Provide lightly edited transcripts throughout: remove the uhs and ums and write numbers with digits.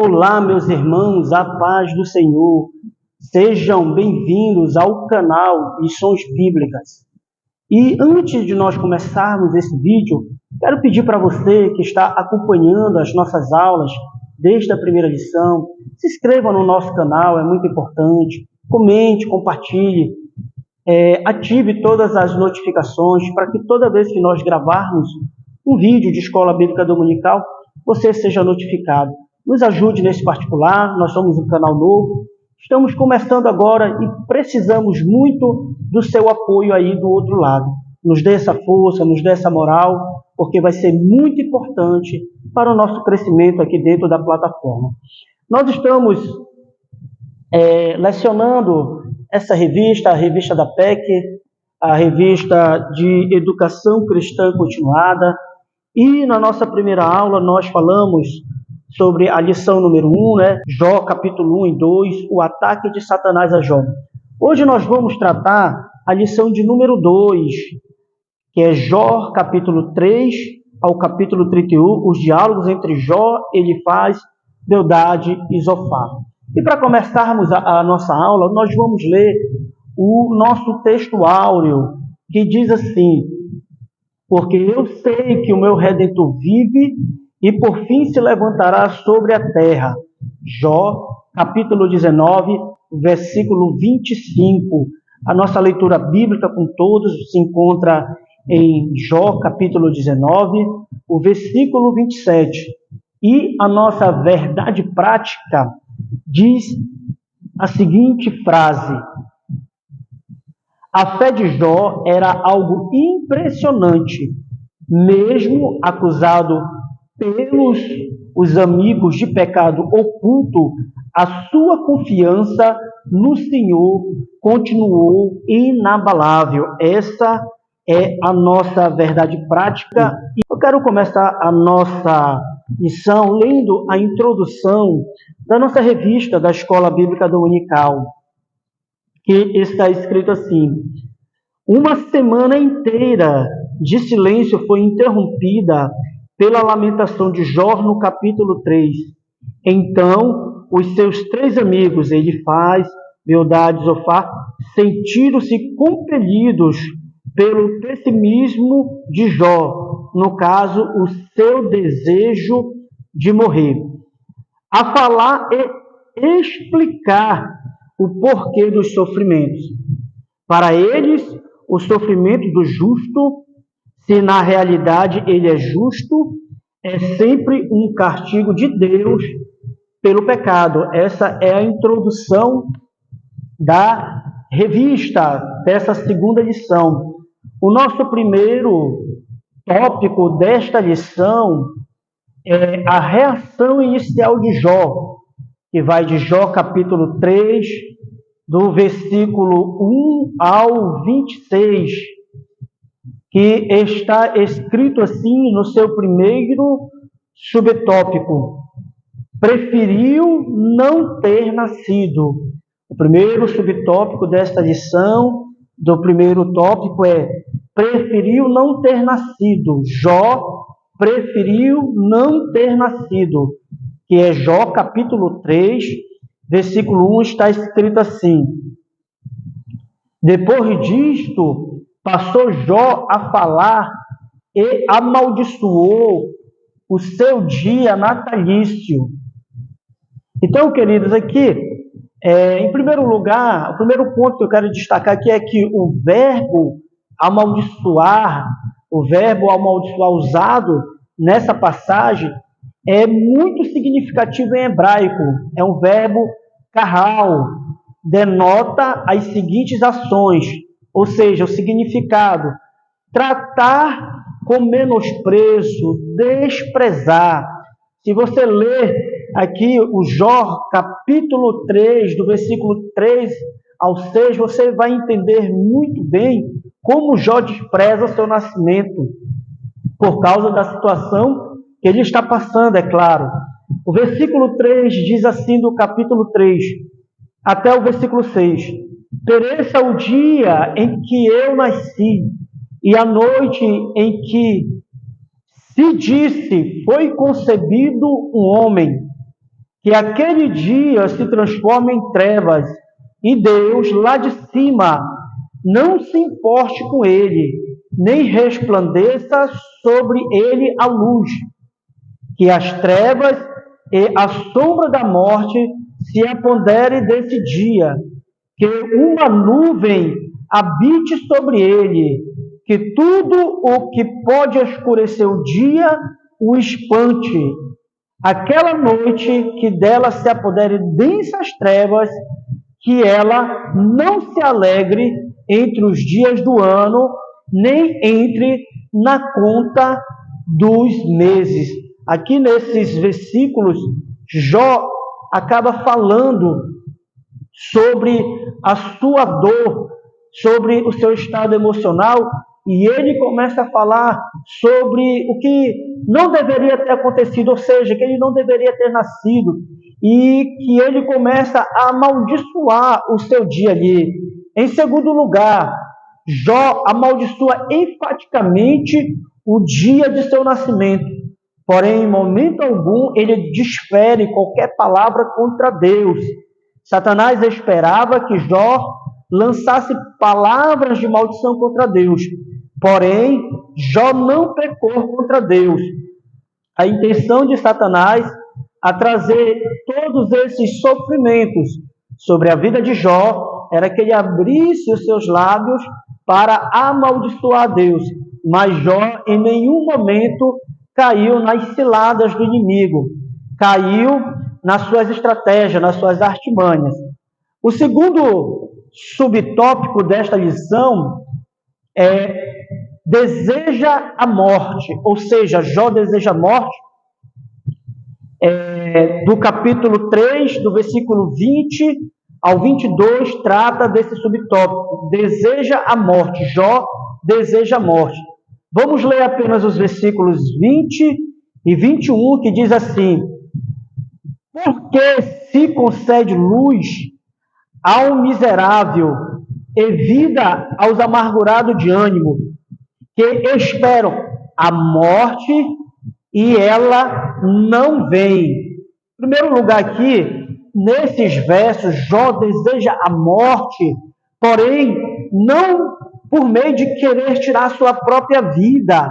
Olá, meus irmãos, a paz do Senhor. Sejam bem-vindos ao canal Lições Bíblicas. E antes de nós começarmos esse vídeo, quero pedir para você que está acompanhando as nossas aulas desde a primeira lição, se inscreva no nosso canal, é muito importante. Comente, compartilhe, ative todas as notificações para que toda vez que nós gravarmos um vídeo de Escola Bíblica Dominical, você seja notificado. Nos ajude nesse particular, nós somos um canal novo, estamos começando agora e precisamos muito do seu apoio aí do outro lado. Nos dê essa força, nos dê essa moral, porque vai ser muito importante para o nosso crescimento aqui dentro da plataforma. Nós estamos lecionando essa revista, a revista da PEC, a revista de Educação Cristã Continuada, e na nossa primeira aula nós falamos sobre a lição número 1, Jó, capítulo 1 e 2, o ataque de Satanás a Jó. Hoje nós vamos tratar a lição de número 2, que é Jó, capítulo 3 ao capítulo 31, os diálogos entre Jó, Elifaz, Bildade e Zofar. E para começarmos a nossa aula, nós vamos ler o nosso texto áureo, que diz assim: porque eu sei que o meu Redentor vive e por fim se levantará sobre a terra. Jó, capítulo 19, versículo 25. A nossa leitura bíblica com todos se encontra em Jó, capítulo 19, o versículo 27. E a nossa verdade prática diz a seguinte frase: a fé de Jó era algo impressionante, mesmo acusado pelos os amigos de pecado oculto, a sua confiança no Senhor continuou inabalável. Essa é a nossa verdade prática. Eu quero começar a nossa lição lendo a introdução da nossa revista da Escola Bíblica Dominical, que está escrito assim: uma semana inteira de silêncio foi interrompida pela lamentação de Jó no capítulo 3. Então, os seus três amigos, Elifaz, Bildade e Zofar, sentiram-se compelidos pelo pessimismo de Jó, no caso, o seu desejo de morrer, a falar e explicar o porquê dos sofrimentos. Para eles, o sofrimento do justo, se na realidade ele é justo, é sempre um castigo de Deus pelo pecado. Essa é a introdução da revista, dessa segunda lição. O nosso primeiro tópico desta lição é a reação inicial de Jó, que vai de Jó capítulo 3, do versículo 1 ao 26, que está escrito assim no seu primeiro subtópico: preferiu não ter nascido. O primeiro subtópico desta lição, do primeiro tópico, é preferiu não ter nascido. Jó preferiu não ter nascido, que é Jó capítulo 3, versículo 1, está escrito assim: depois disto, passou Jó a falar e amaldiçoou o seu dia natalício. Então, queridos, aqui, em primeiro lugar, o primeiro ponto que eu quero destacar aqui é que o verbo amaldiçoar usado nessa passagem é muito significativo em hebraico. É um verbo kahal, denota as seguintes ações, ou seja, o significado: tratar com menosprezo, desprezar. Se você ler aqui o Jó, capítulo 3, do versículo 3 ao 6, você vai entender muito bem como Jó despreza o seu nascimento, por causa da situação que ele está passando, é claro. O versículo 3 diz assim, do capítulo 3, até o versículo 6: pereça o dia em que eu nasci, e a noite em que se disse foi concebido um homem, que aquele dia se transforme em trevas e Deus, lá de cima, não se importe com ele, nem resplandeça sobre ele a luz, que as trevas e a sombra da morte se apodere desse dia, que uma nuvem habite sobre ele, que tudo o que pode escurecer o dia o espante. Aquela noite que dela se apodere densas trevas, que ela não se alegre entre os dias do ano, nem entre na conta dos meses. Aqui nesses versículos, Jó acaba falando sobre a sua dor, sobre o seu estado emocional, e ele começa a falar sobre o que não deveria ter acontecido, ou seja, que ele não deveria ter nascido, e que ele começa a amaldiçoar o seu dia ali. Em segundo lugar, Jó amaldiçoa enfaticamente o dia de seu nascimento, porém, em momento algum, ele desfere qualquer palavra contra Deus. Satanás esperava que Jó lançasse palavras de maldição contra Deus, porém, Jó não pecou contra Deus. A intenção de Satanás a trazer todos esses sofrimentos sobre a vida de Jó era que ele abrisse os seus lábios para amaldiçoar Deus, mas Jó em nenhum momento caiu nas ciladas do inimigo, caiu nas suas estratégias, nas suas artimanhas. O segundo subtópico desta lição é deseja a morte, ou seja, Jó deseja a morte. Do capítulo 3, do versículo 20 ao 22, trata desse subtópico, deseja a morte, Jó deseja a morte. Vamos ler apenas os versículos 20 e 21, que diz assim: porque se concede luz ao miserável e vida aos amargurados de ânimo, que esperam a morte e ela não vem. Em primeiro lugar aqui, nesses versos, Jó deseja a morte, porém, não por meio de querer tirar sua própria vida,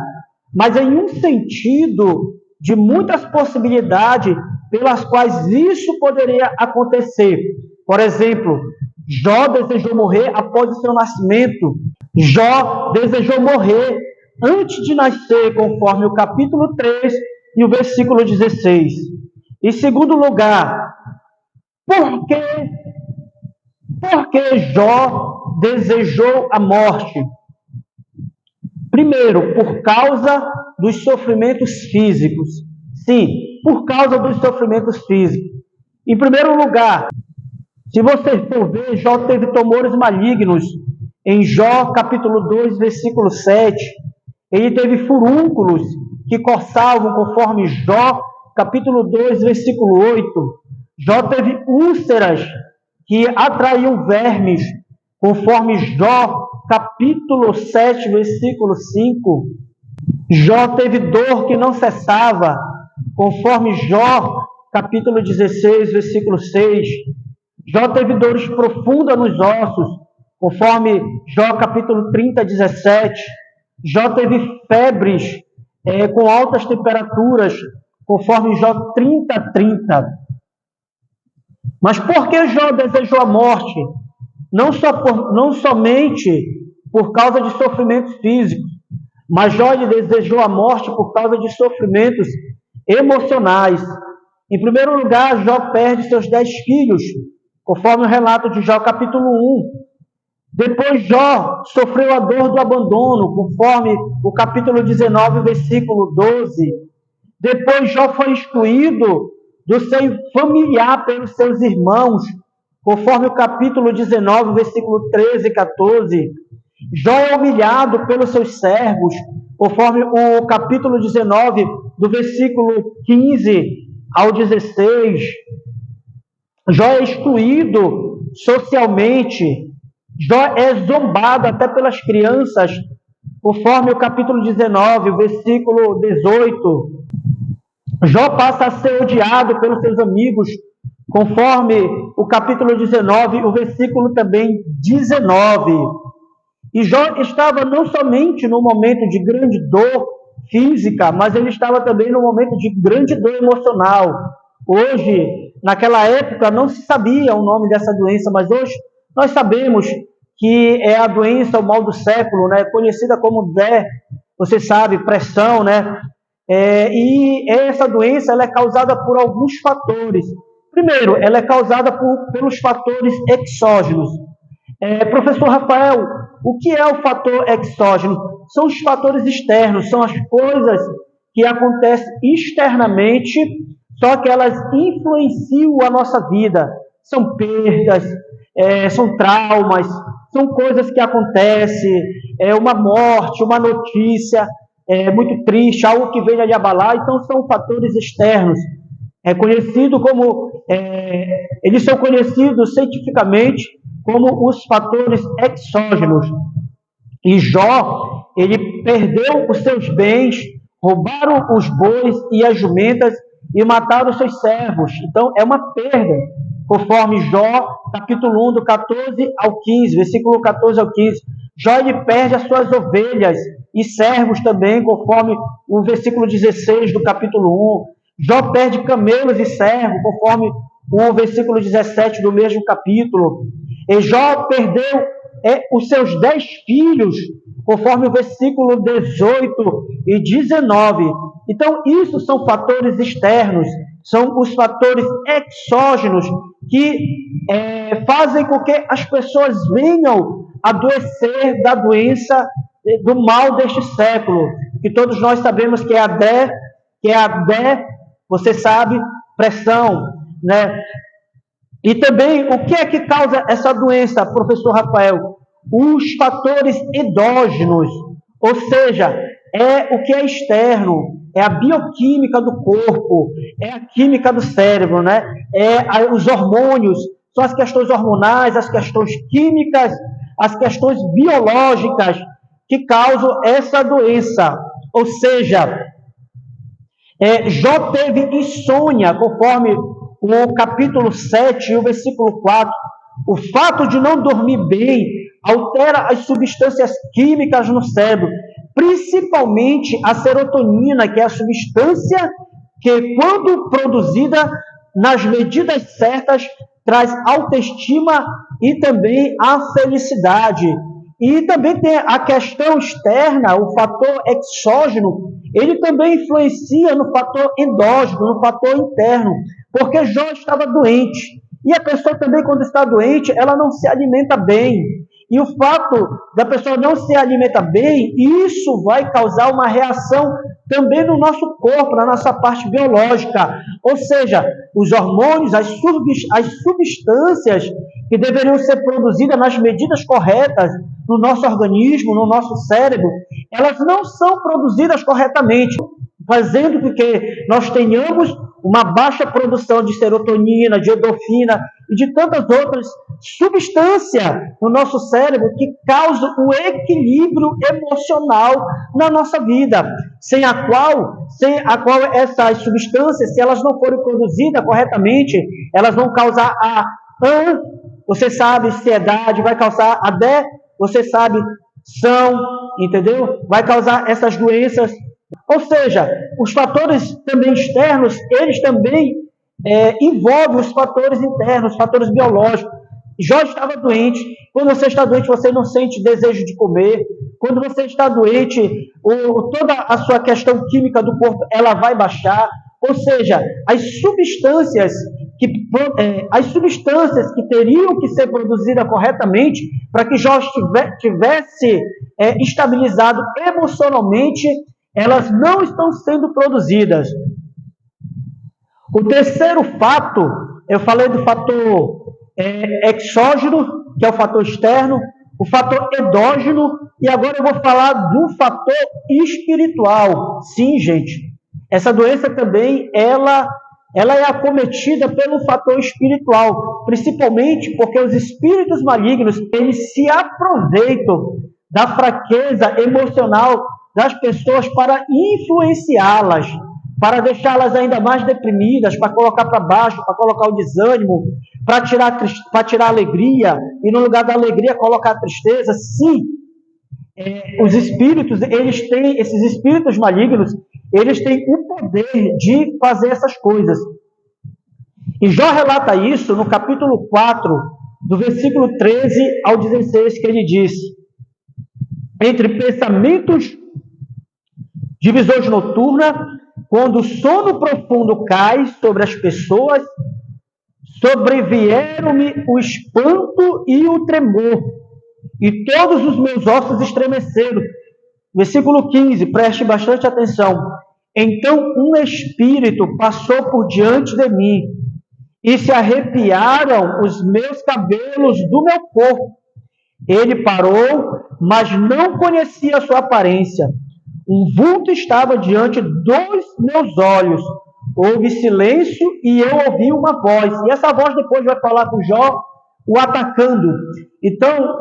mas em um sentido de muitas possibilidades pelas quais isso poderia acontecer. Por exemplo, Jó desejou morrer após o seu nascimento. Jó desejou morrer antes de nascer, conforme o capítulo 3 e o versículo 16. Em segundo lugar, por que Jó desejou a morte? Primeiro, por causa dos sofrimentos físicos. Sim, por causa dos sofrimentos físicos. Em primeiro lugar, se você for ver, Jó teve tumores malignos. Em Jó, capítulo 2, versículo 7, ele teve furúnculos que coçavam, conforme Jó, capítulo 2, versículo 8. Jó teve úlceras que atraíam vermes, conforme Jó, capítulo 7, versículo 5. Jó teve dor que não cessava, conforme Jó, capítulo 16, versículo 6. Jó teve dores profundas nos ossos, conforme Jó, capítulo 30, 17. Jó teve febres com altas temperaturas, conforme Jó 30, 30. Mas por que Jó desejou a morte? Não somente por causa de sofrimentos físicos, mas Jó desejou a morte por causa de sofrimentos emocionais. Em primeiro lugar, Jó perde seus 10 filhos, conforme o relato de Jó capítulo 1. Depois Jó sofreu a dor do abandono, conforme o capítulo 19, versículo 12. Depois Jó foi excluído do seio familiar pelos seus irmãos, conforme o capítulo 19, versículo 13 e 14. Jó é humilhado pelos seus servos, conforme o capítulo 19, do versículo 15 ao 16. Jó é excluído socialmente. Jó é zombado até pelas crianças, conforme o capítulo 19, o versículo 18. Jó passa a ser odiado pelos seus amigos, conforme o capítulo 19, o versículo também 19. E Jó estava não somente num momento de grande dor física, mas ele estava também num momento de grande dor emocional. Hoje, naquela época, não se sabia o nome dessa doença, mas hoje nós sabemos que é a doença, o mal do século, né? Conhecida como você sabe, pressão, né? E essa doença ela é causada por alguns fatores. Primeiro, ela é causada pelos fatores exógenos. Professor Rafael, o que é o fator exógeno? São os fatores externos, são as coisas que acontecem externamente, só que elas influenciam a nossa vida. São perdas, são traumas, são coisas que acontecem, uma morte, uma notícia muito triste, algo que venha lhe abalar. Então, são fatores externos. Eles são conhecidos cientificamente como os fatores exógenos. E Jó, ele perdeu os seus bens, roubaram os bois e as jumentas e mataram os seus servos. Então, é uma perda, conforme Jó, capítulo 1, do 14 ao 15, versículo 14 ao 15. Jó, ele perde as suas ovelhas e servos também, conforme o versículo 16 do capítulo 1. Jó perde camelos e servos, conforme o versículo 17 do mesmo capítulo. E Jó perdeu os seus 10 filhos, conforme o versículo 18 e 19. Então, isso são fatores externos, são os fatores exógenos que fazem com que as pessoas venham adoecer da doença, do mal deste século, que todos nós sabemos que é você sabe, pressão, né? E também, o que é que causa essa doença, professor Rafael? Os fatores endógenos, ou seja, é o que é externo, é a bioquímica do corpo, é a química do cérebro, né? Os hormônios, são as questões hormonais, as questões químicas, as questões biológicas que causam essa doença. Ou seja, Jó teve insônia, conforme o capítulo 7 e o versículo 4. O fato de não dormir bem altera as substâncias químicas no cérebro, principalmente a serotonina, que é a substância que, quando produzida nas medidas certas, traz autoestima e também a felicidade. E também tem a questão externa, o fator exógeno, ele também influencia no fator endógeno, no fator interno, porque Jó estava doente. E a pessoa também, quando está doente, ela não se alimenta bem. E o fato da pessoa não se alimentar bem, isso vai causar uma reação também no nosso corpo, na nossa parte biológica. Ou seja, os hormônios, as substâncias que deveriam ser produzidas nas medidas corretas no nosso organismo, no nosso cérebro, elas não são produzidas corretamente, fazendo com que nós tenhamos uma baixa produção de serotonina, de endorfina e de tantas outras substâncias no nosso cérebro que causam um equilíbrio emocional na nossa vida, sem a qual essas substâncias, se elas não forem produzidas corretamente, elas vão causar você sabe, ansiedade, vai causar você sabe, entendeu? Vai causar essas doenças. Ou seja, os fatores também externos, eles também envolvem os fatores internos, os fatores biológicos. Jó estava doente. Quando você está doente, você não sente desejo de comer. Quando você está doente, toda a sua questão química do corpo, ela vai baixar. Ou seja, as substâncias que teriam que ser produzidas corretamente para que Jó tivesse estabilizado emocionalmente, elas não estão sendo produzidas. O terceiro fato, eu falei do fator exógeno, que é o fator externo, o fator endógeno, e agora eu vou falar do fator espiritual. Sim, gente, essa doença também, ela é acometida pelo fator espiritual, principalmente porque os espíritos malignos, eles se aproveitam da fraqueza emocional das pessoas para influenciá-las. para deixá-las ainda mais deprimidas, para colocar para baixo, para colocar o desânimo, para tirar a alegria, e no lugar da alegria colocar a tristeza. Sim, os espíritos, esses espíritos malignos, eles têm o poder de fazer essas coisas. E Jó relata isso no capítulo 4, do versículo 13 ao 16, que ele diz: entre pensamentos de visões noturnas, quando o sono profundo cai sobre as pessoas, sobrevieram-me o espanto e o tremor, e todos os meus ossos estremeceram. Versículo 15, preste bastante atenção. Então um espírito passou por diante de mim, e se arrepiaram os meus cabelos do meu corpo. Ele parou, mas não conhecia a sua aparência. Um vulto estava diante dos meus olhos. Houve silêncio e eu ouvi uma voz. E essa voz depois vai falar com Jó, o atacando. Então,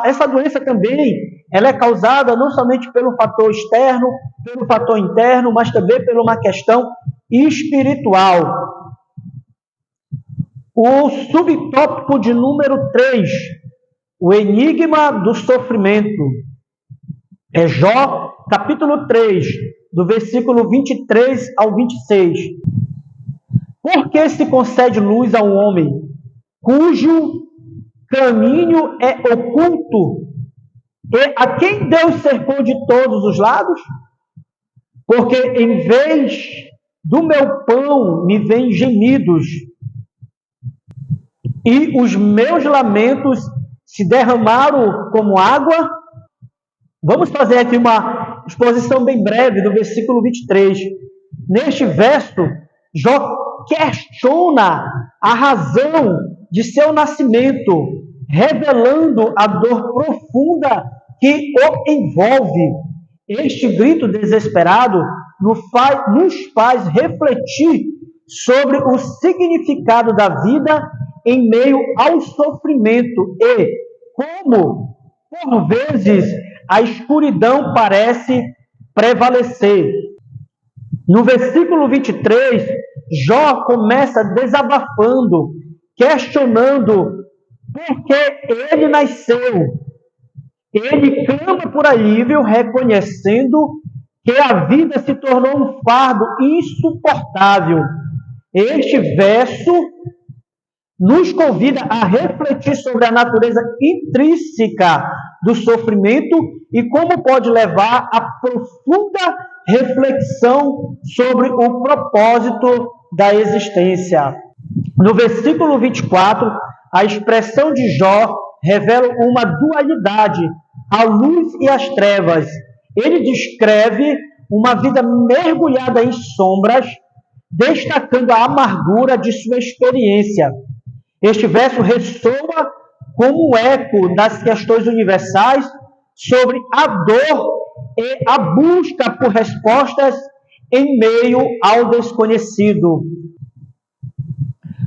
essa doença também, ela é causada não somente pelo fator externo, pelo fator interno, mas também por uma questão espiritual. O subtópico de número 3, o enigma do sofrimento. É Jó, capítulo 3, do versículo 23 ao 26. Por que se concede luz a um homem cujo caminho é oculto? E a quem Deus cercou de todos os lados? Porque em vez do meu pão me vêm gemidos, e os meus lamentos se derramaram como água. Vamos fazer aqui uma exposição bem breve do versículo 23. Neste verso, Jó questiona a razão de seu nascimento, revelando a dor profunda que o envolve. Este grito desesperado nos faz refletir sobre o significado da vida em meio ao sofrimento e como, por vezes, a escuridão parece prevalecer. No versículo 23, Jó começa desabafando, questionando por que ele nasceu. Ele clama por alívio, reconhecendo que a vida se tornou um fardo insuportável. Este verso nos convida a refletir sobre a natureza intrínseca do sofrimento e como pode levar a profunda reflexão sobre o propósito da existência. No versículo 24, a expressão de Jó revela uma dualidade, a luz e as trevas. Ele descreve uma vida mergulhada em sombras, destacando a amargura de sua experiência. Este verso ressoa como um eco das questões universais sobre a dor e a busca por respostas em meio ao desconhecido.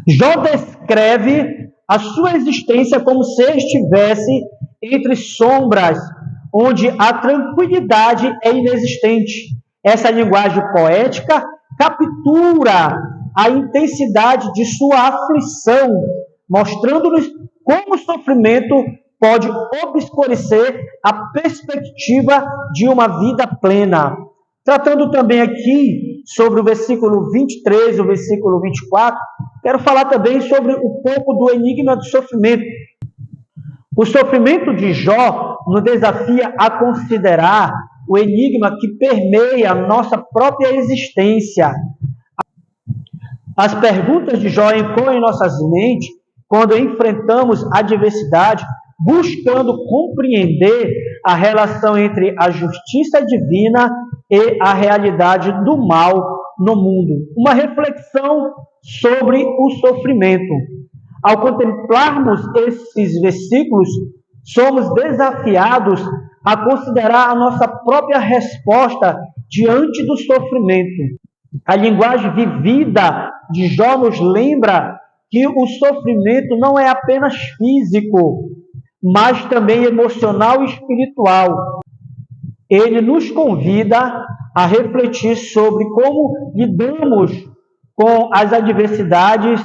Jó descreve a sua existência como se estivesse entre sombras, onde a tranquilidade é inexistente. Essa linguagem poética captura a intensidade de sua aflição, mostrando-nos como o sofrimento pode obscurecer a perspectiva de uma vida plena. Tratando também aqui sobre o versículo 23 e o versículo 24, quero falar também sobre um pouco do enigma do sofrimento. O sofrimento de Jó nos desafia a considerar o enigma que permeia a nossa própria existência. As perguntas de Jó ecoam em nossas mentes quando enfrentamos a adversidade, buscando compreender a relação entre a justiça divina e a realidade do mal no mundo. Uma reflexão sobre o sofrimento. Ao contemplarmos esses versículos, somos desafiados a considerar a nossa própria resposta diante do sofrimento. A linguagem vivida de Jó nos lembra que o sofrimento não é apenas físico, mas também emocional e espiritual. Ele nos convida a refletir sobre como lidamos com as adversidades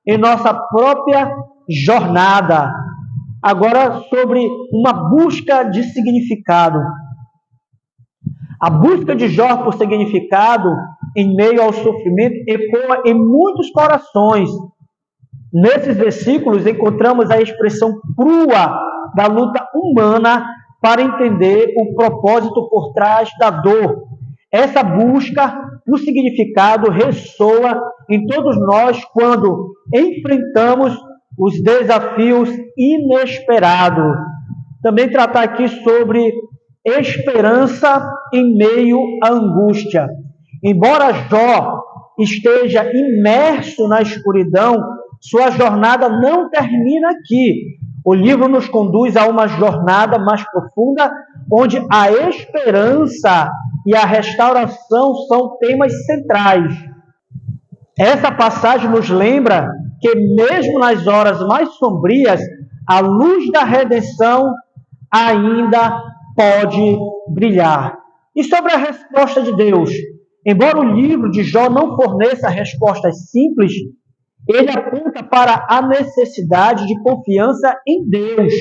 em nossa própria jornada. Agora, sobre uma busca de significado. A busca de Jó por significado em meio ao sofrimento ecoa em muitos corações. Nesses versículos encontramos a expressão crua da luta humana para entender o propósito por trás da dor. Essa busca por significado ressoa em todos nós quando enfrentamos os desafios inesperados. Também tratar aqui sobre esperança em meio à angústia. Embora Jó esteja imerso na escuridão, sua jornada não termina aqui. O livro nos conduz a uma jornada mais profunda, onde a esperança e a restauração são temas centrais. Essa passagem nos lembra que mesmo nas horas mais sombrias, a luz da redenção ainda pode brilhar. E sobre a resposta de Deus, embora o livro de Jó não forneça respostas simples, ele aponta para a necessidade de confiança em Deus.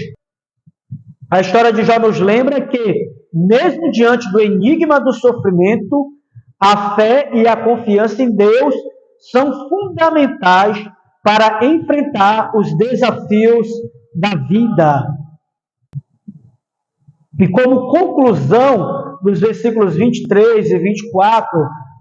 A história de Jó nos lembra que, mesmo diante do enigma do sofrimento, a fé e a confiança em Deus são fundamentais para enfrentar os desafios da vida. E como conclusão dos versículos 23 e 24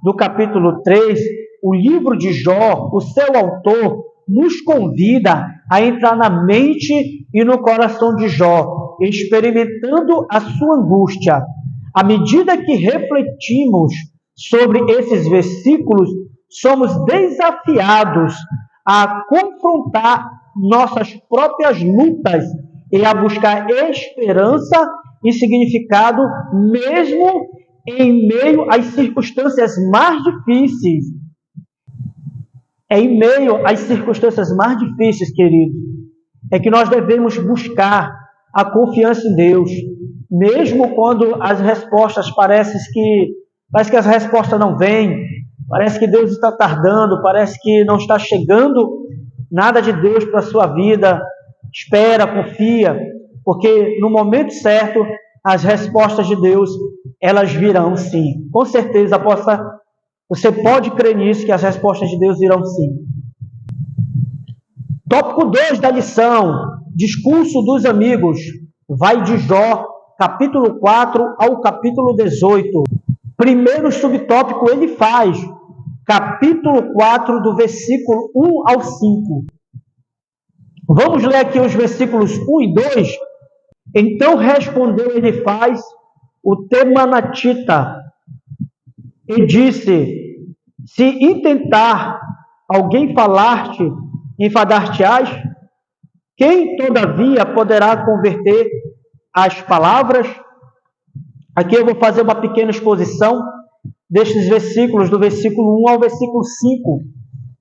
do capítulo 3, o livro de Jó, o seu autor, nos convida a entrar na mente e no coração de Jó, experimentando a sua angústia. À medida que refletimos sobre esses versículos, somos desafiados a confrontar nossas próprias lutas e a buscar esperança e significado mesmo em meio às circunstâncias mais difíceis. É em meio às circunstâncias mais difíceis, queridos, é que nós devemos buscar a confiança em Deus, mesmo quando as respostas parece que as respostas não vêm, parece que Deus está tardando, parece que não está chegando nada de Deus para a sua vida. Espera, confia, porque no momento certo as respostas de Deus, elas virão sim. Com certeza, você pode crer nisso, que as respostas de Deus virão sim. Tópico 2 da lição, discurso dos amigos, vai de Jó, capítulo 4 ao capítulo 18. Primeiro subtópico ele faz, capítulo 4, do versículo 1 ao 5. Vamos ler aqui os versículos 1 e 2. Então respondeu Elifaz, o Temanatita, e disse: se intentar alguém falar-te, enfadar-te-ás? Quem, todavia, poderá converter as palavras? Aqui eu vou fazer uma pequena exposição destes versículos, do versículo 1 ao versículo 5.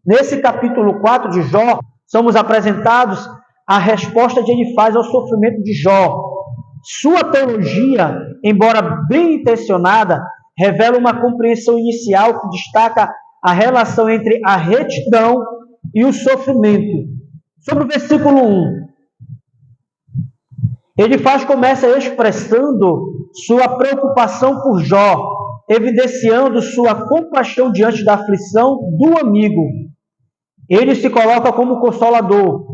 Nesse capítulo 4 de Jó, somos apresentados a resposta de Elifaz ao sofrimento de Jó. Sua teologia, embora bem intencionada, revela uma compreensão inicial que destaca a relação entre a retidão e o sofrimento. Sobre o versículo 1, Elifaz começa expressando sua preocupação por Jó, evidenciando sua compaixão diante da aflição do amigo. Ele se coloca como consolador,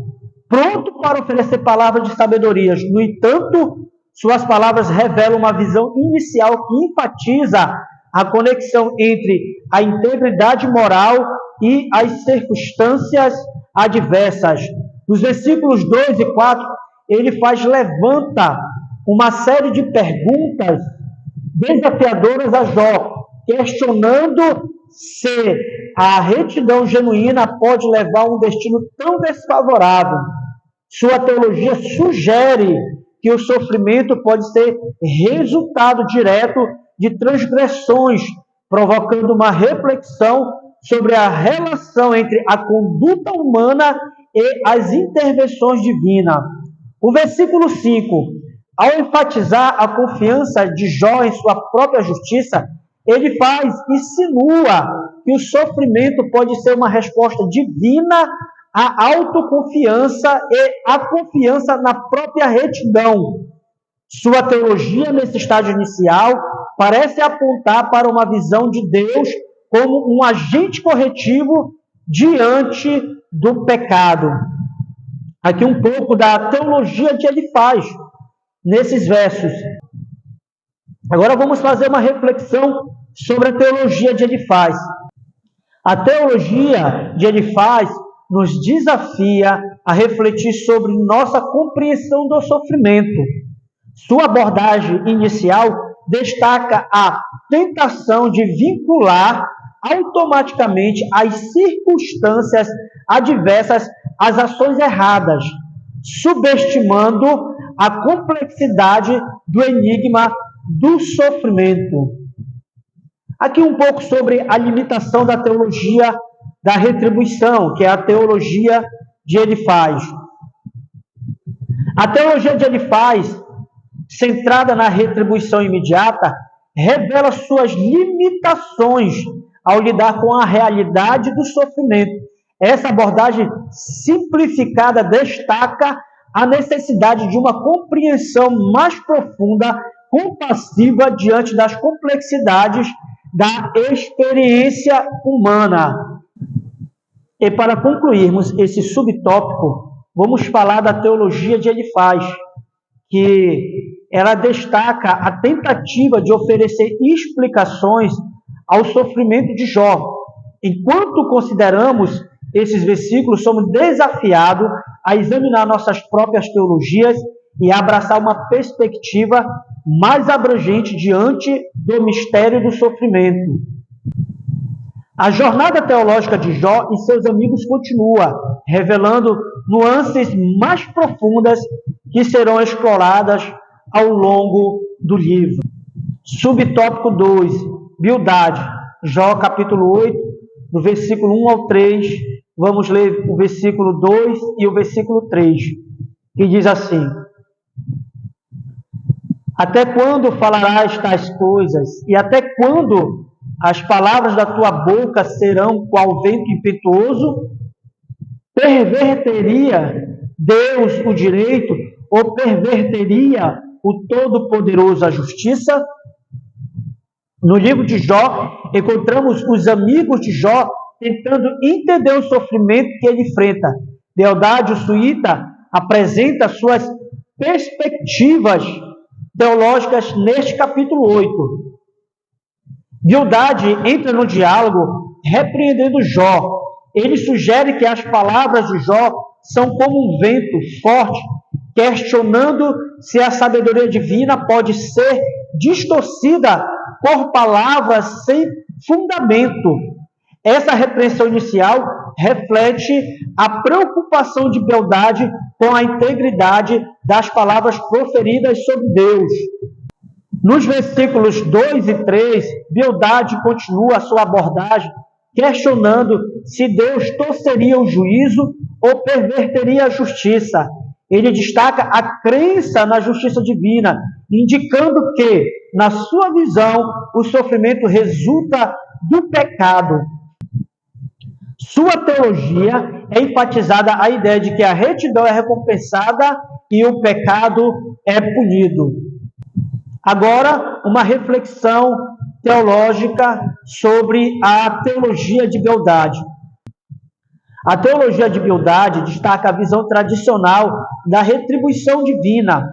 pronto para oferecer palavras de sabedoria. No entanto, suas palavras revelam uma visão inicial que enfatiza a conexão entre a integridade moral e as circunstâncias adversas. Nos versículos 2 e 4, Elifaz levanta uma série de perguntas desafiadoras a Jó, questionando se a retidão genuína pode levar a um destino tão desfavorável. Sua teologia sugere que o sofrimento pode ser resultado direto de transgressões, provocando uma reflexão sobre a relação entre a conduta humana e as intervenções divinas. O versículo 5, ao enfatizar a confiança de Jó em sua própria justiça, insinua que o sofrimento pode ser uma resposta divina à autoconfiança e à confiança na própria retidão. Sua teologia, nesse estágio inicial, parece apontar para uma visão de Deus como um agente corretivo diante do pecado. Aqui um pouco da teologia de Elifaz, nesses versos. Agora vamos fazer uma reflexão sobre a teologia de Elifaz. A teologia de Elifaz nos desafia a refletir sobre nossa compreensão do sofrimento. Sua abordagem inicial destaca a tentação de vincular automaticamente as circunstâncias adversas às ações erradas, subestimando a complexidade do enigma do sofrimento. Aqui um pouco sobre a limitação da teologia da retribuição, que é a teologia de Elifaz. A teologia de Elifaz, centrada na retribuição imediata, revela suas limitações ao lidar com a realidade do sofrimento. Essa abordagem simplificada destaca a necessidade de uma compreensão mais profunda, compassiva diante das complexidades da experiência humana. E para concluirmos esse subtópico, vamos falar da teologia de Elifaz, que ela destaca a tentativa de oferecer explicações ao sofrimento de Jó. Enquanto consideramos esses versículos, somos desafiados a examinar nossas próprias teologias e abraçar uma perspectiva mais abrangente diante do mistério do sofrimento. A jornada teológica de Jó e seus amigos continua, revelando nuances mais profundas que serão exploradas ao longo do livro. Subtópico 2, Bildade, Jó capítulo 8, do versículo 1 ao 3, vamos ler o versículo 2 e o versículo 3, que diz assim: Até quando falarás tais coisas? E até quando as palavras da tua boca serão qual vento impetuoso? Perverteria Deus o direito ou perverteria o Todo-Poderoso a justiça? No livro de Jó, encontramos os amigos de Jó tentando entender o sofrimento que ele enfrenta. Bildade, o suíta, apresenta suas perspectivas teológicas neste capítulo 8. Bildade entra no diálogo repreendendo Jó. Ele sugere que as palavras de Jó são como um vento forte, questionando se a sabedoria divina pode ser distorcida por palavras sem fundamento. Essa repreensão inicial reflete a preocupação de Bildade com a integridade das palavras proferidas sobre Deus. Nos versículos 2 e 3, Bildade continua a sua abordagem questionando se Deus torceria o juízo ou perverteria a justiça. Ele destaca a crença na justiça divina, indicando que, na sua visão, o sofrimento resulta do pecado. Sua teologia é enfatizada a ideia de que a retidão é recompensada e o pecado é punido. Agora, uma reflexão teológica sobre a teologia de Bildade. A teologia de Bildade destaca a visão tradicional da retribuição divina.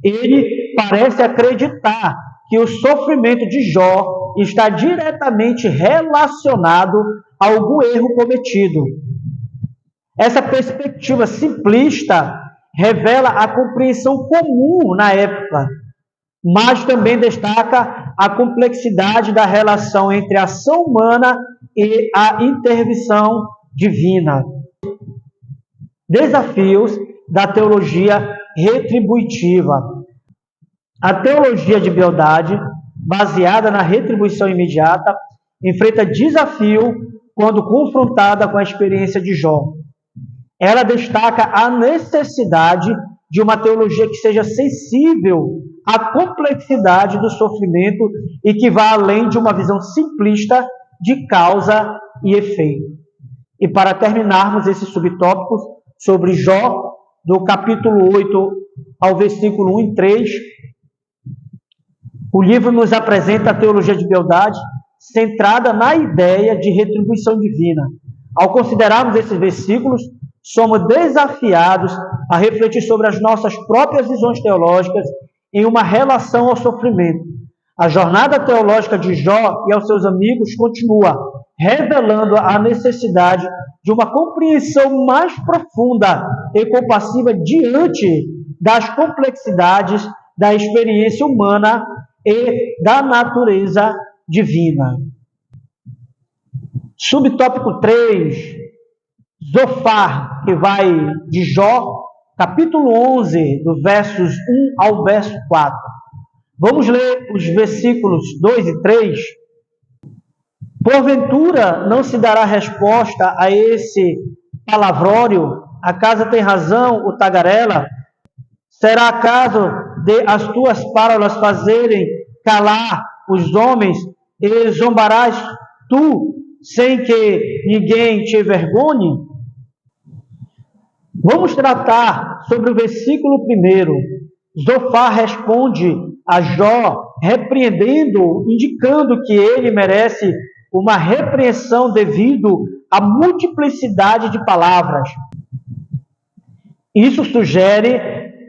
Ele parece acreditar que o sofrimento de Jó está diretamente relacionado a algum erro cometido. Essa perspectiva simplista revela a compreensão comum na época, mas também destaca a complexidade da relação entre a ação humana e a intervenção divina. Desafios da teologia retributiva. A teologia de Bildade, baseada na retribuição imediata, enfrenta desafio quando confrontada com a experiência de Jó. Ela destaca a necessidade de uma teologia que seja sensível à complexidade do sofrimento e que vá além de uma visão simplista de causa e efeito. E para terminarmos esses subtópicos sobre Jó, do capítulo 8 ao versículo 1 e 3, o livro nos apresenta a teologia de beldade centrada na ideia de retribuição divina. Ao considerarmos esses versículos, somos desafiados a refletir sobre as nossas próprias visões teológicas em uma relação ao sofrimento. A jornada teológica de Jó e aos seus amigos continua, revelando a necessidade de uma compreensão mais profunda e compassiva diante das complexidades da experiência humana e da natureza divina. Subtópico 3, Zofar, que vai de Jó, capítulo 11, do versos 1 ao verso 4. Vamos ler os versículos 2 e 3. Porventura não se dará resposta a esse palavrório? Acaso tem razão o tagarela? Será acaso de as tuas parábolas fazerem calar os homens e zombarás tu, sem que ninguém te envergonhe? Vamos tratar sobre o versículo 1. Zofar responde a Jó, repreendendo, indicando que ele merece uma repreensão devido à multiplicidade de palavras. Isso sugere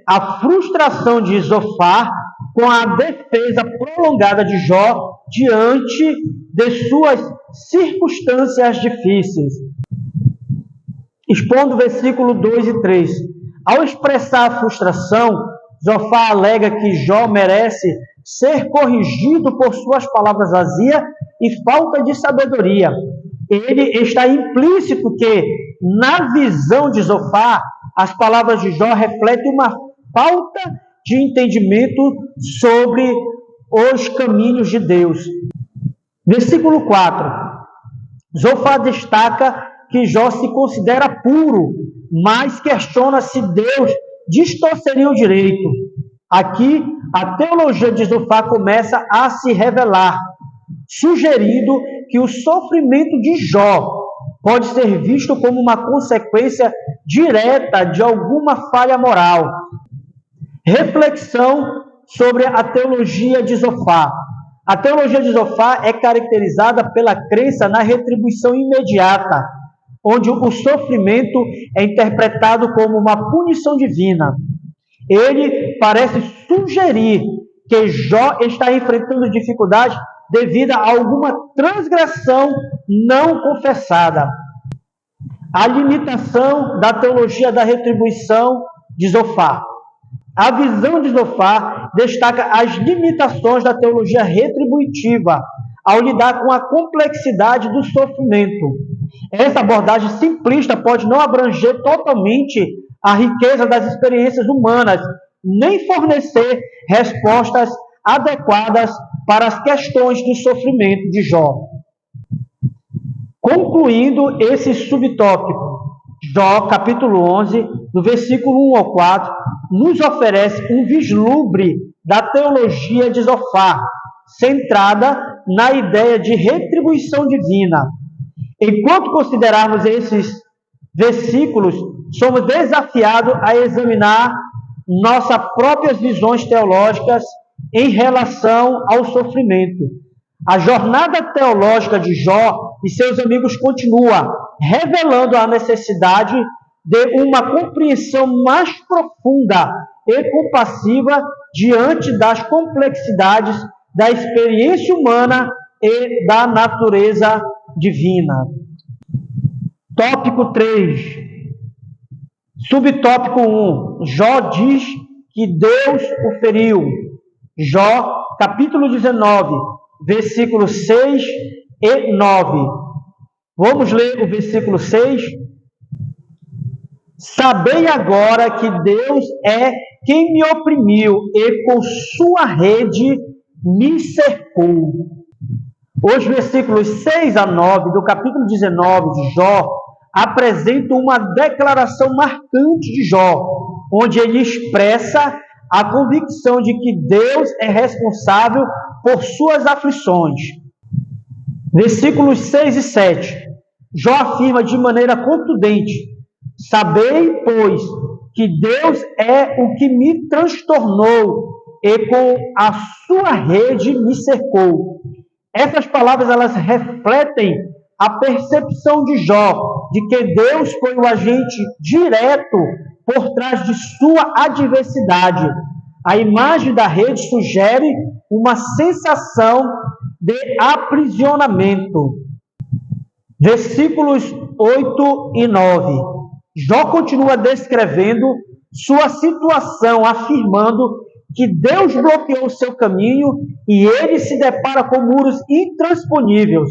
a frustração de Zofar com a defesa prolongada de Jó diante de suas circunstâncias difíceis. Expondo o versículo 2 e 3. Ao expressar a frustração, Zofar alega que Jó merece ser corrigido por suas palavras vazias e falta de sabedoria. Ele está implícito que, na visão de Zofar, as palavras de Jó refletem uma falta de entendimento sobre os caminhos de Deus. Versículo 4. Zofar destaca que Jó se considera puro, mas questiona se Deus distorceria o direito. Aqui, a teologia de Zofar começa a se revelar, sugerindo que o sofrimento de Jó pode ser visto como uma consequência direta de alguma falha moral. Reflexão sobre a teologia de Zofar. A teologia de Zofar é caracterizada pela crença na retribuição imediata, onde o sofrimento é interpretado como uma punição divina. Ele parece sugerir que Jó está enfrentando dificuldades devido a alguma transgressão não confessada. A limitação da teologia da retribuição de Zofar. A visão de Zofar destaca as limitações da teologia retributiva ao lidar com a complexidade do sofrimento. Essa abordagem simplista pode não abranger totalmente a riqueza das experiências humanas, nem fornecer respostas adequadas para as questões do sofrimento de Jó. Concluindo esse subtópico, Jó, capítulo 11, do versículo 1 ao 4, nos oferece um vislumbre da teologia de Zofar, centrada na ideia de retribuição divina. Enquanto considerarmos esses versículos, somos desafiados a examinar nossas próprias visões teológicas em relação ao sofrimento. A jornada teológica de Jó e seus amigos continua, revelando a necessidade de uma compreensão mais profunda e compassiva diante das complexidades da experiência humana e da natureza divina. Tópico 3. Subtópico 1. Jó diz que Deus o feriu. Jó, capítulo 19, versículos 6 e 9. Vamos ler o versículo 6. Sabei agora que Deus é quem me oprimiu e com sua rede me cercou. Os versículos 6 a 9 do capítulo 19 de Jó apresentam uma declaração marcante de Jó, onde ele expressa a convicção de que Deus é responsável por suas aflições. Versículos 6 e 7. Jó afirma de maneira contundente: sabei, pois, que Deus é o que me transtornou e com a sua rede me cercou. Essas palavras elas refletem a percepção de Jó de que Deus foi o agente direto por trás de sua adversidade. A imagem da rede sugere uma sensação de aprisionamento. Versículos 8 e 9. Jó continua descrevendo sua situação, afirmando que Deus bloqueou o seu caminho e ele se depara com muros intransponíveis.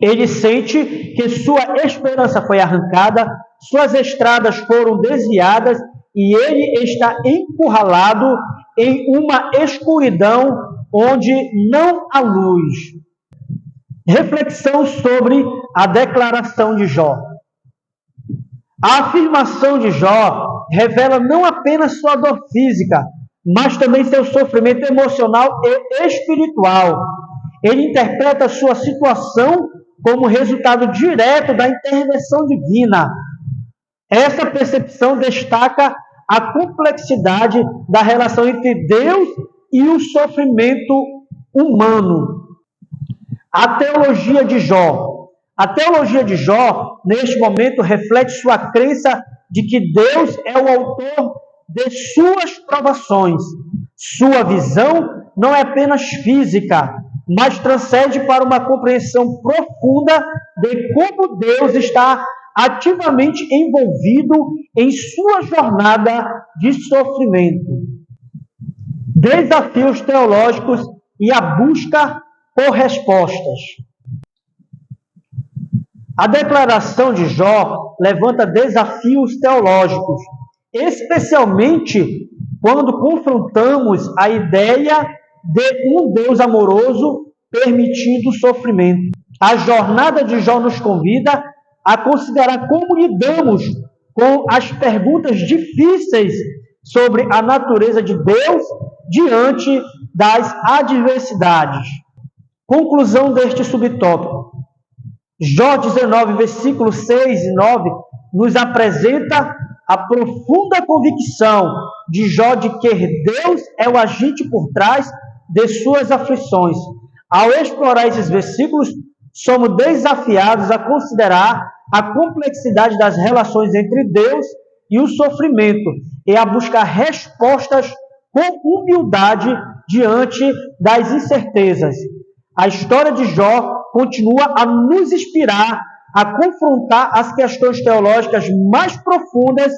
Ele sente que sua esperança foi arrancada, suas estradas foram desviadas e ele está encurralado em uma escuridão onde não há luz. Reflexão sobre a declaração de Jó. A afirmação de Jó revela não apenas sua dor física, mas também seu sofrimento emocional e espiritual. Ele interpreta sua situação como resultado direto da intervenção divina. Essa percepção destaca a complexidade da relação entre Deus e o sofrimento humano. A teologia de Jó. A teologia de Jó, neste momento, reflete sua crença de que Deus é o autor de suas provações. Sua visão não é apenas física, mas transcende para uma compreensão profunda de como Deus está ativamente envolvido em sua jornada de sofrimento. Desafios teológicos e a busca por respostas. A declaração de Jó levanta desafios teológicos, especialmente quando confrontamos a ideia de um Deus amoroso permitindo sofrimento. A jornada de Jó nos convida a considerar como lidamos com as perguntas difíceis sobre a natureza de Deus diante das adversidades. Conclusão deste subtópico. Jó 19, versículos 6 e 9, nos apresenta a profunda convicção de Jó de que Deus é o agente por trás de suas aflições. Ao explorar esses versículos, somos desafiados a considerar a complexidade das relações entre Deus e o sofrimento e a buscar respostas com humildade diante das incertezas. A história de Jó continua a nos inspirar a confrontar as questões teológicas mais profundas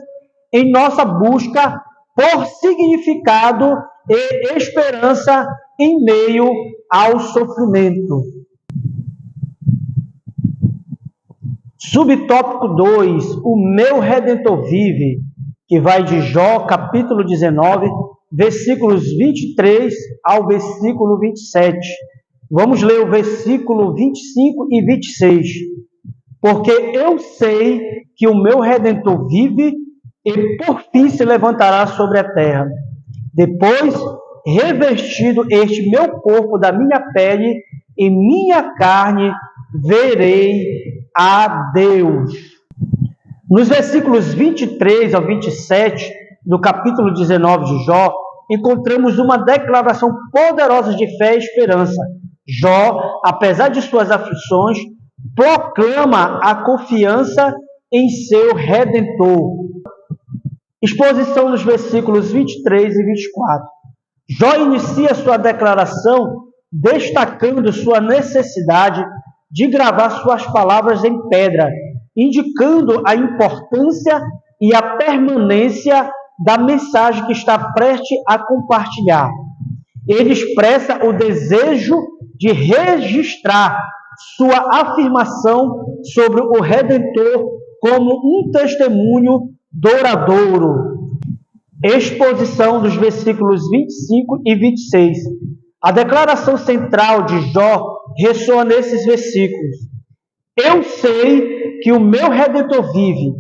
em nossa busca por significado e esperança em meio ao sofrimento. Subtópico 2, o meu Redentor vive, que vai de Jó, capítulo 19, versículos 23 ao versículo 27. Vamos ler o versículo 25 e 26. Porque eu sei que o meu Redentor vive e por fim se levantará sobre a terra. Depois, revestido este meu corpo da minha pele e minha carne, verei a Deus. Nos versículos 23 ao 27 do capítulo 19 de Jó, encontramos uma declaração poderosa de fé e esperança. Jó, apesar de suas aflições, proclama a confiança em seu Redentor. Exposição nos versículos 23 e 24. Jó inicia sua declaração destacando sua necessidade de gravar suas palavras em pedra, indicando a importância e a permanência da mensagem que está prestes a compartilhar. Ele expressa o desejo de registrar sua afirmação sobre o Redentor como um testemunho duradouro. Exposição dos versículos 25 e 26. A declaração central de Jó ressoa nesses versículos. Eu sei que o meu Redentor vive.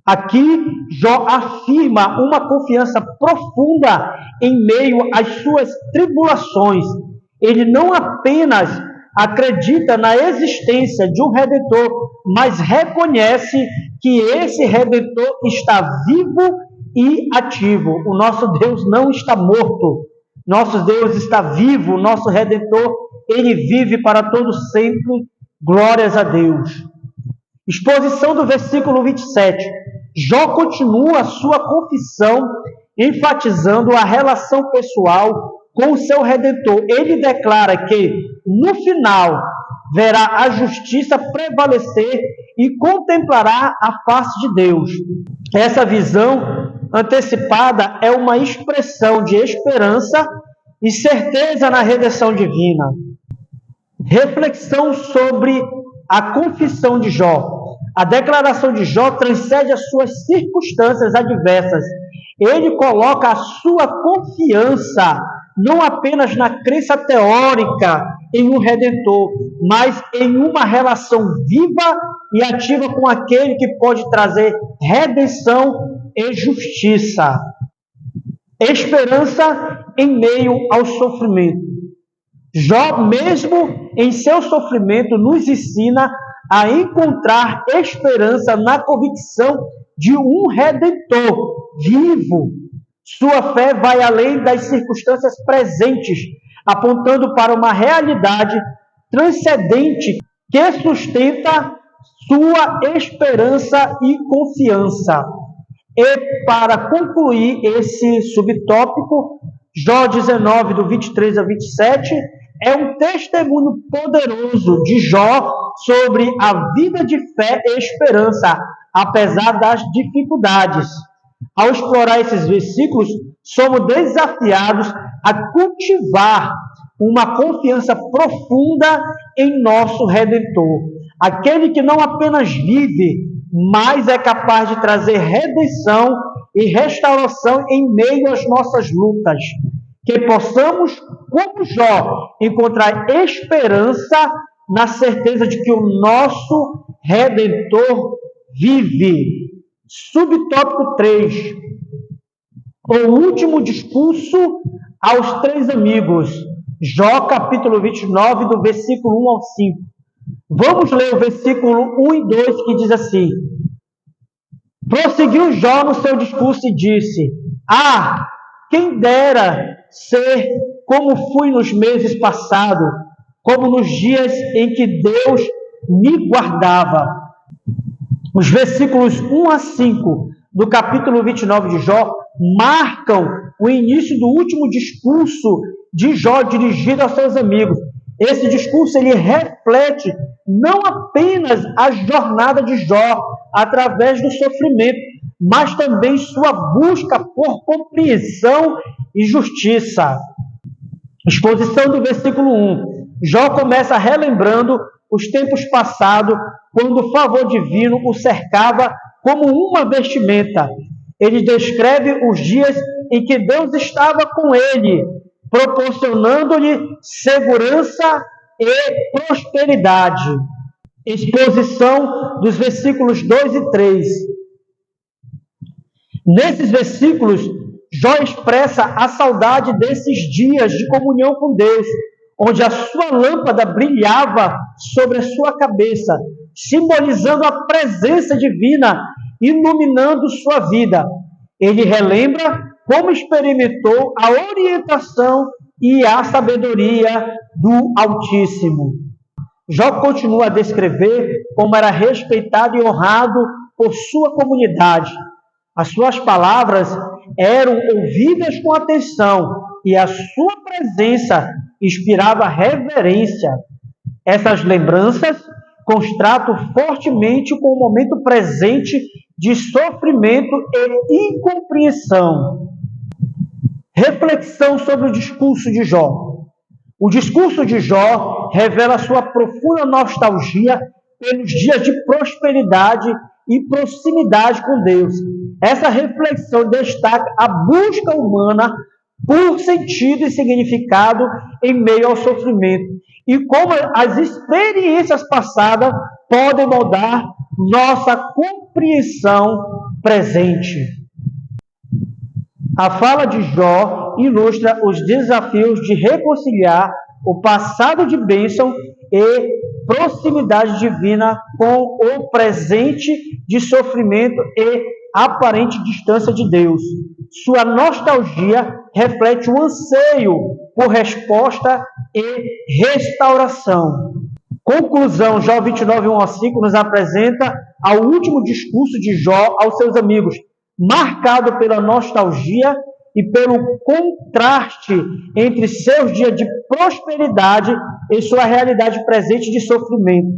Aqui, Jó afirma uma confiança profunda em meio às suas tribulações. Ele não apenas acredita na existência de um Redentor, mas reconhece que esse Redentor está vivo e ativo. O nosso Deus não está morto. Nosso Deus está vivo. Nosso Redentor, ele vive para todo sempre. Glórias a Deus. Exposição do versículo 27. Jó continua a sua confissão, enfatizando a relação pessoal com o seu Redentor. Ele declara que, no final, verá a justiça prevalecer e contemplará a face de Deus. Essa visão antecipada é uma expressão de esperança e certeza na redenção divina. Reflexão sobre a confissão de Jó. A declaração de Jó transcende as suas circunstâncias adversas. Ele coloca a sua confiança não apenas na crença teórica em um Redentor, mas em uma relação viva e ativa com aquele que pode trazer redenção e justiça. Esperança em meio ao sofrimento. Jó, mesmo em seu sofrimento, nos ensina a encontrar esperança na convicção de um Redentor vivo. Sua fé vai além das circunstâncias presentes, apontando para uma realidade transcendente que sustenta sua esperança e confiança. E para concluir esse subtópico, Jó 19, do 23 a 27, é um testemunho poderoso de Jó sobre a vida de fé e esperança, apesar das dificuldades. Ao explorar esses versículos, somos desafiados a cultivar uma confiança profunda em nosso Redentor, aquele que não apenas vive, mas é capaz de trazer redenção e restauração em meio às nossas lutas. Que possamos, como Jó, encontrar esperança na certeza de que o nosso Redentor vive. Subtópico 3. O último discurso aos 3 amigos. Jó, capítulo 29, do versículo 1 ao 5. Vamos ler o versículo 1 e 2, que diz assim: prosseguiu Jó no seu discurso e disse: quem dera ser como fui nos meses passados, como nos dias em que Deus me guardava. Os versículos 1 a 5 do capítulo 29 de Jó marcam o início do último discurso de Jó dirigido aos seus amigos. Esse discurso ele reflete não apenas a jornada de Jó através do sofrimento, mas também sua busca por compreensão e justiça. Exposição do versículo 1. Jó começa relembrando os tempos passados, quando o favor divino o cercava como uma vestimenta. Ele descreve os dias em que Deus estava com ele, proporcionando-lhe segurança e prosperidade. Exposição dos versículos 2 e 3. Nesses versículos, Jó expressa a saudade desses dias de comunhão com Deus, onde a sua lâmpada brilhava sobre a sua cabeça, simbolizando a presença divina, iluminando sua vida. Ele relembra como experimentou a orientação e a sabedoria do Altíssimo. Jó continua a descrever como era respeitado e honrado por sua comunidade. As suas palavras eram ouvidas com atenção e a sua presença inspirava reverência. Essas lembranças contrastam fortemente com o momento presente de sofrimento e incompreensão. Reflexão sobre o discurso de Jó. O discurso de Jó revela sua profunda nostalgia pelos dias de prosperidade e proximidade com Deus. Essa reflexão destaca a busca humana por sentido e significado em meio ao sofrimento e como as experiências passadas podem moldar nossa compreensão presente. A fala de Jó ilustra os desafios de reconciliar o passado de bênção e proximidade divina com o presente de sofrimento e aparente distância de Deus. Sua nostalgia reflete o anseio por resposta e restauração. Conclusão, Jó 29, 1 a 5, nos apresenta ao último discurso de Jó aos seus amigos, marcado pela nostalgia e pelo contraste entre seus dias de prosperidade e sua realidade presente de sofrimento.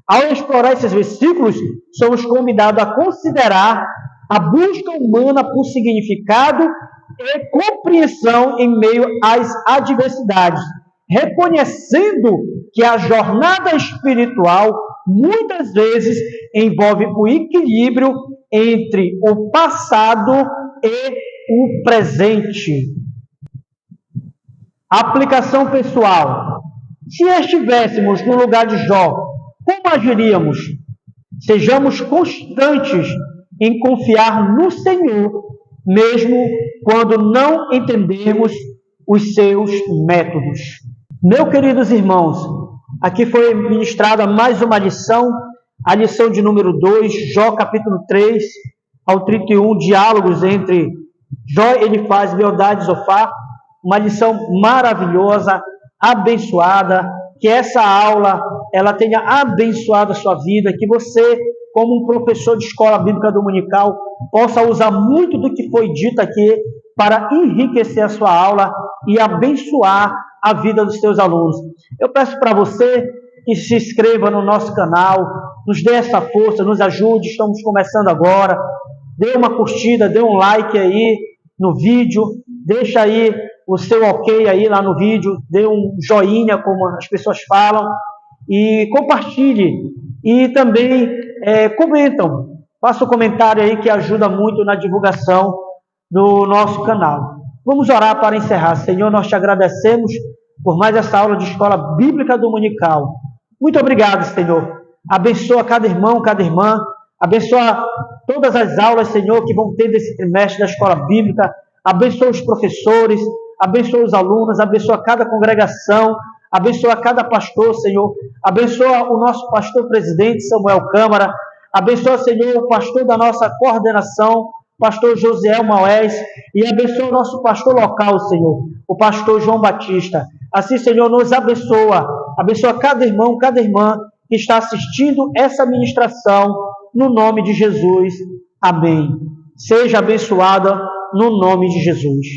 Ao explorar esses versículos, somos convidados a considerar a busca humana por significado e compreensão em meio às adversidades, reconhecendo que a jornada espiritual muitas vezes envolve o equilíbrio entre o passado e o presente. Aplicação pessoal. Se estivéssemos no lugar de Jó, como agiríamos? Sejamos constantes em confiar no Senhor, mesmo quando não entendermos os seus métodos. Meus queridos irmãos, aqui foi ministrada mais uma lição, a lição de número 2, Jó capítulo 3 ao 31, diálogos entre Jó, Elifaz, Bildade e Zofar, uma lição maravilhosa, abençoada, que essa aula ela tenha abençoado a sua vida, que você, como um professor de escola bíblica dominical, possa usar muito do que foi dito aqui para enriquecer a sua aula e abençoar a vida dos seus alunos. Eu peço para você que se inscreva no nosso canal, nos dê essa força, nos ajude, estamos começando agora, dê uma curtida, dê um like aí no vídeo, deixa aí o seu ok aí lá no vídeo, dê um joinha, como as pessoas falam, e compartilhe, e também comentam, faça um comentário aí que ajuda muito na divulgação do nosso canal. Vamos orar para encerrar. Senhor, nós te agradecemos por mais essa aula de escola bíblica dominical. Muito obrigado, Senhor. Abençoa cada irmão, cada irmã. Abençoa todas as aulas, Senhor, que vão ter desse trimestre da escola bíblica. Abençoa os professores, abençoa os alunos, abençoa cada congregação, abençoa cada pastor, Senhor. Abençoa o nosso pastor presidente, Samuel Câmara. Abençoa, Senhor, o pastor da nossa coordenação, pastor Josiel Maués, e abençoa o nosso pastor local, Senhor, o pastor João Batista. Assim, Senhor, nos abençoa cada irmão, cada irmã que está assistindo essa ministração, no nome de Jesus. Amém. Seja abençoada no nome de Jesus.